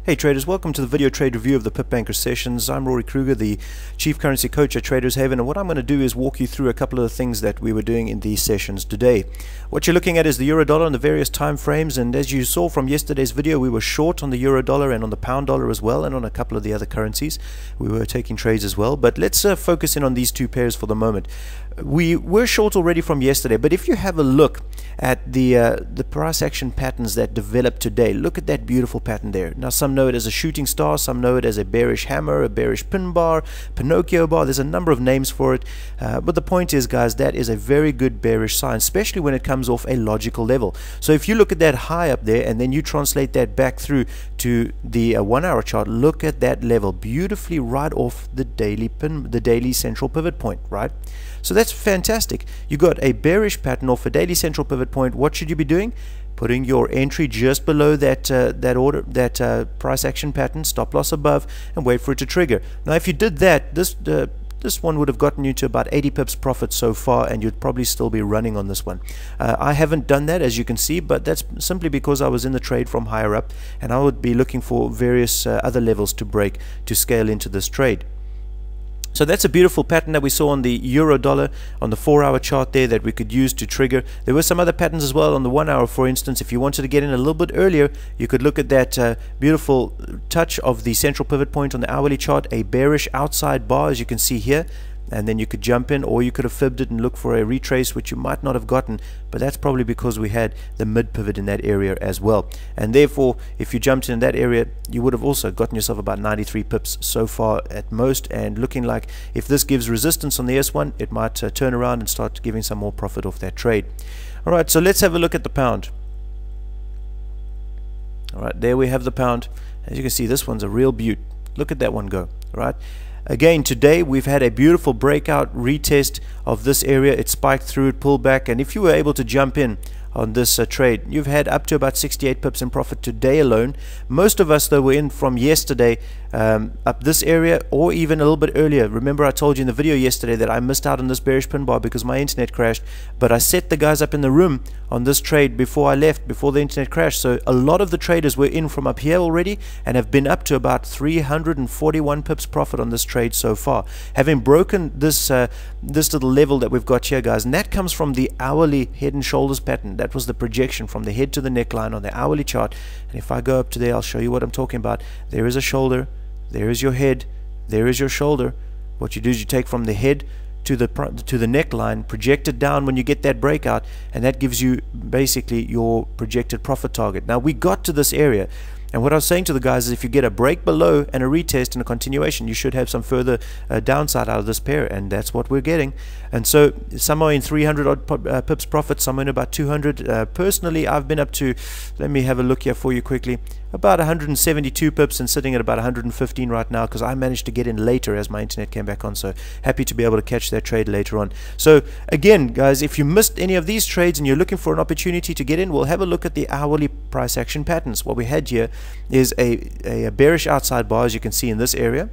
Hey traders, welcome to the video trade review of the Pip Banker sessions. I'm Rory Kruger, the Chief Currency Coach at Traders Haven, and what I'm going to do is walk you through a couple of the things that we were doing in these sessions today. What you're looking at is the euro dollar and the various time frames, and as you saw from yesterday's video, we were short on the euro dollar and on the pound dollar as well, and on a couple of the other currencies. We were taking trades as well, but let's focus in on these two pairs for the moment. We were short already from yesterday, but if you have a look at the price action patterns that developed today, look at that beautiful pattern there. Now some know it as a shooting star, some know it as a bearish hammer, a bearish pin bar, Pinocchio bar. There's a number of names for it, but the point is, guys, that is a very good bearish sign, especially when it comes off a logical level. So if you look at that high up there and then you translate that back through to the 1 hour chart, look at that level beautifully right off the daily central pivot point, right? So that's fantastic. You got a bearish pattern off a daily central pivot point. What should you be doing? Putting your entry just below that price action pattern, stop loss above, and wait for it to trigger. Now if you did that, this one would have gotten you to about 80 pips profit so far, and you'd probably still be running on this one. I haven't done that, as you can see, but that's simply because I was in the trade from higher up, and I would be looking for various other levels to break to scale into this trade. So that's a beautiful pattern that we saw on the euro dollar on the 4 hour chart there that we could use to trigger. There were some other patterns as well on the 1 hour, for instance. If you wanted to get in a little bit earlier, you could look at that beautiful touch of the central pivot point on the hourly chart, a bearish outside bar, as you can see here, and then you could jump in, or you could have fibbed it and look for a retrace, which you might not have gotten, but that's probably because we had the mid pivot in that area as well. And therefore, if you jumped in that area, you would have also gotten yourself about 93 pips so far at most, and looking like if this gives resistance on the S1, it might turn around and start giving some more profit off that trade. Alright, so let's have a look at the pound. Alright, there we have the pound. As you can see, this one's a real beaut. Look at that one go, right? Again, today we've had a beautiful breakout retest of this area. It spiked through, it pulled back, and if you were able to jump in on this trade, you've had up to about 68 pips in profit today alone. Most of us, though, were in from yesterday up this area, or even a little bit earlier. Remember, I told you in the video yesterday that I missed out on this bearish pin bar because my internet crashed, but I set the guys up in the room on this trade before I left, before the internet crashed. So a lot of the traders were in from up here already and have been up to about 341 pips profit on this trade so far, having broken this little level that we've got here, guys. And that comes from the hourly head and shoulders pattern. That was the projection from the head to the neckline on the hourly chart. And if I go up to there, I'll show you what I'm talking about. There is a shoulder, there is your head, there is your shoulder. What you do is you take from the head to the neckline, project it down when you get that breakout, and that gives you basically your projected profit target. Now we got to this area, and what I was saying to the guys is if you get a break below and a retest and a continuation, you should have some further downside out of this pair, and that's what we're getting. And so some are in 300 odd pips profit, some are in about 200. Personally, I've been up to, let me have a look here for you quickly, about 172 pips and sitting at about 115 right now, because I managed to get in later as my internet came back on. So happy to be able to catch that trade later on. So again, guys, if you missed any of these trades and you're looking for an opportunity to get in, we'll have a look at the hourly price action patterns. What we had here is a bearish outside bar, as you can see in this area.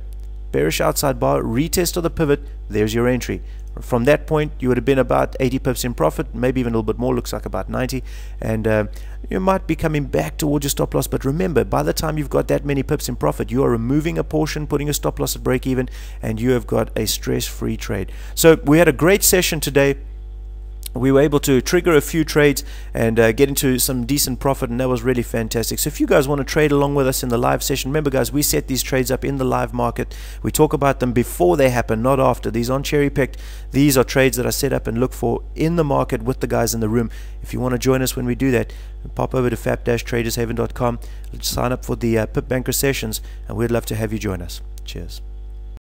Bearish outside bar, retest of the pivot, there's your entry. From that point, you would have been about 80 pips in profit, maybe even a little bit more, looks like about 90, and you might be coming back towards your stop loss. But remember, by the time you've got that many pips in profit, you are removing a portion, putting a stop loss at break even, and you have got a stress-free trade. So we had a great session today. We were able to trigger a few trades and get into some decent profit, and that was really fantastic. So if you guys want to trade along with us in the live session, remember, guys, we set these trades up in the live market. We talk about them before they happen, not after. These aren't cherry picked. These are trades that I set up and look for in the market with the guys in the room. If you want to join us when we do that, pop over to fap-tradershaven.com, sign up for the Pip Banker sessions, and we'd love to have you join us. Cheers.